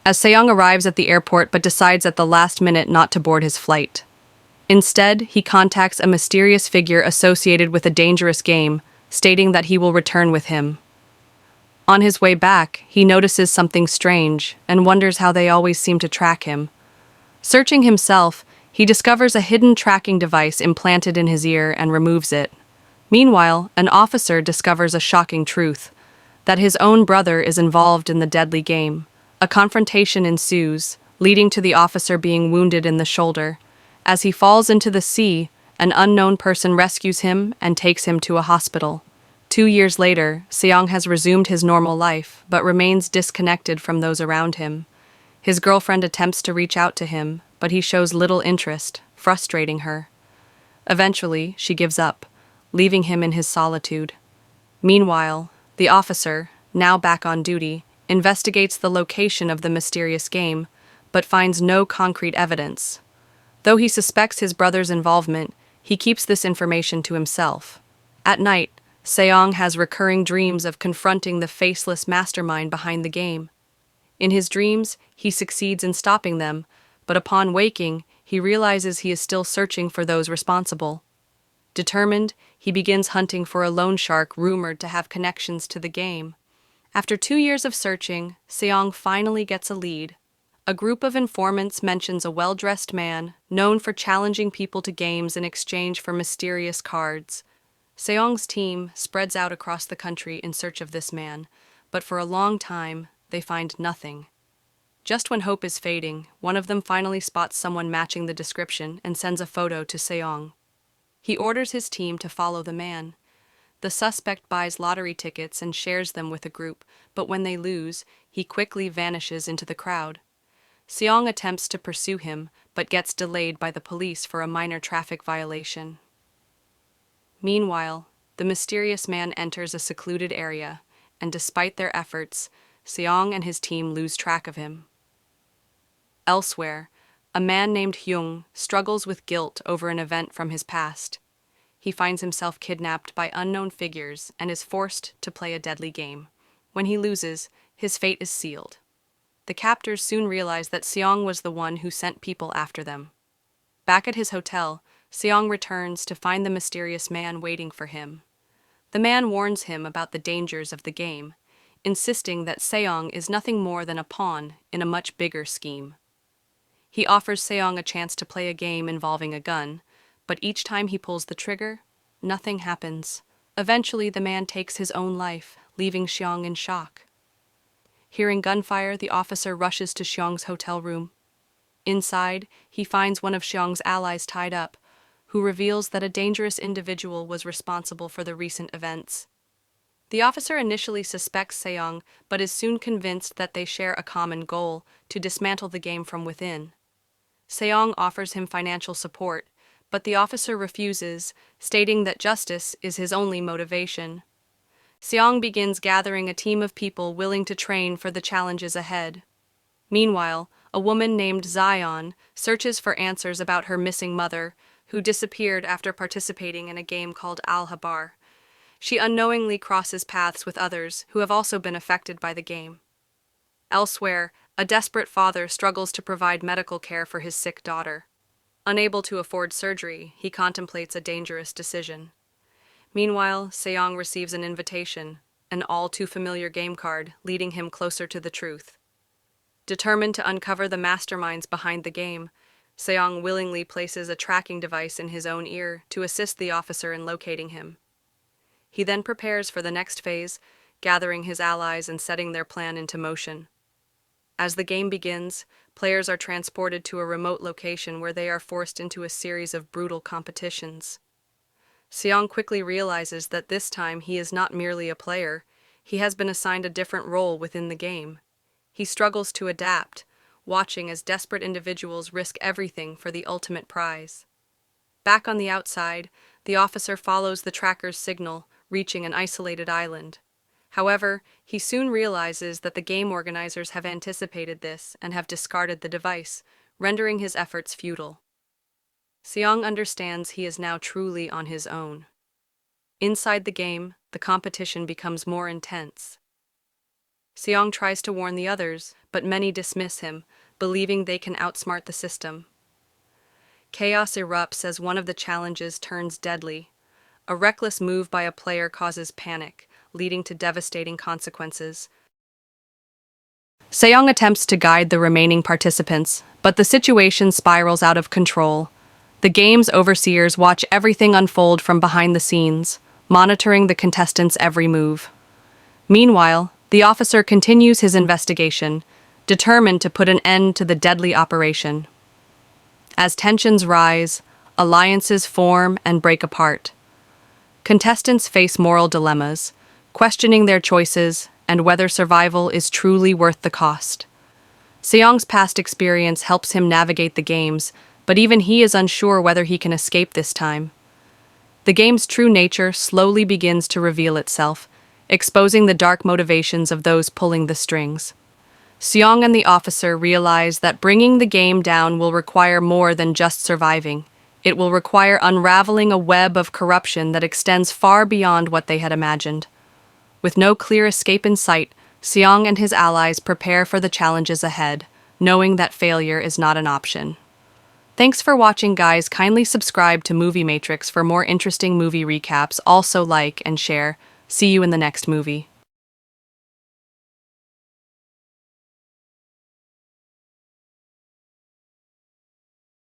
as Seong arrives at the airport but decides at the last minute not to board his flight. Instead, he contacts a mysterious figure associated with a dangerous game, stating that he will return with him. On his way back, he notices something strange and wonders how they always seem to track him. Searching himself, he discovers a hidden tracking device implanted in his ear and removes it. Meanwhile, an officer discovers a shocking truth: that his own brother is involved in the deadly game. A confrontation ensues, leading to the officer being wounded in the shoulder. As he falls into the sea, an unknown person rescues him and takes him to a hospital. 2 years later, Seong has resumed his normal life, but remains disconnected from those around him. His girlfriend attempts to reach out to him, but he shows little interest, frustrating her. Eventually, she gives up, leaving him in his solitude. Meanwhile, the officer, now back on duty, investigates the location of the mysterious game, but finds no concrete evidence. Though he suspects his brother's involvement, he keeps this information to himself. At night, Seong has recurring dreams of confronting the faceless mastermind behind the game. In his dreams, he succeeds in stopping them, but upon waking, he realizes he is still searching for those responsible. Determined, he begins hunting for a loan shark rumored to have connections to the game. After 2 years of searching, Seong finally gets a lead. A group of informants mentions a well-dressed man, known for challenging people to games in exchange for mysterious cards. Seong's team spreads out across the country in search of this man, but for a long time, they find nothing. Just when hope is fading, one of them finally spots someone matching the description and sends a photo to Seong. He orders his team to follow the man. The suspect buys lottery tickets and shares them with a group, but when they lose, he quickly vanishes into the crowd. Seong attempts to pursue him, but gets delayed by the police for a minor traffic violation. Meanwhile, the mysterious man enters a secluded area, and despite their efforts, Seong and his team lose track of him. Elsewhere, a man named Hyung struggles with guilt over an event from his past. He finds himself kidnapped by unknown figures and is forced to play a deadly game. When he loses, his fate is sealed. The captors soon realize that Seong was the one who sent people after them. Back at his hotel, Seong returns to find the mysterious man waiting for him. The man warns him about the dangers of the game, insisting that Seong is nothing more than a pawn in a much bigger scheme. He offers Seong a chance to play a game involving a gun, but each time he pulls the trigger, nothing happens. Eventually, the man takes his own life, leaving Seong in shock. Hearing gunfire, the officer rushes to Seong's hotel room. Inside, he finds one of Seong's allies tied up, who reveals that a dangerous individual was responsible for the recent events. The officer initially suspects Seong, but is soon convinced that they share a common goal: to dismantle the game from within. Seong offers him financial support, but the officer refuses, stating that justice is his only motivation. Seong begins gathering a team of people willing to train for the challenges ahead. Meanwhile, a woman named Zion searches for answers about her missing mother, who disappeared after participating in a game called Al-Habar. She unknowingly crosses paths with others who have also been affected by the game. Elsewhere, a desperate father struggles to provide medical care for his sick daughter. Unable to afford surgery, he contemplates a dangerous decision. Meanwhile, Seong receives an invitation, an all-too-familiar game card, leading him closer to the truth. Determined to uncover the masterminds behind the game, Seong willingly places a tracking device in his own ear to assist the officer in locating him. He then prepares for the next phase, gathering his allies and setting their plan into motion. As the game begins, players are transported to a remote location where they are forced into a series of brutal competitions. Seong quickly realizes that this time he is not merely a player, he has been assigned a different role within the game. He struggles to adapt, watching as desperate individuals risk everything for the ultimate prize. Back on the outside, the officer follows the tracker's signal, reaching an isolated island. However, he soon realizes that the game organizers have anticipated this and have discarded the device, rendering his efforts futile. Seong understands he is now truly on his own. Inside the game, the competition becomes more intense. Seong tries to warn the others, but many dismiss him, believing they can outsmart the system. Chaos erupts as one of the challenges turns deadly. A reckless move by a player causes panic, leading to devastating consequences. Seong attempts to guide the remaining participants, but the situation spirals out of control. The game's overseers watch everything unfold from behind the scenes, monitoring the contestants' every move. Meanwhile, the officer continues his investigation, determined to put an end to the deadly operation. As tensions rise, alliances form and break apart. Contestants face moral dilemmas, questioning their choices and whether survival is truly worth the cost. Seong's past experience helps him navigate the games, but even he is unsure whether he can escape this time. The game's true nature slowly begins to reveal itself, exposing the dark motivations of those pulling the strings. Seong and the officer realize that bringing the game down will require more than just surviving. It will require unraveling a web of corruption that extends far beyond what they had imagined. With no clear escape in sight, Seong and his allies prepare for the challenges ahead, knowing that failure is not an option. Thanks for watching, guys. Kindly subscribe to Movie Matrix for more interesting movie recaps. Also like and share. See you in the next movie.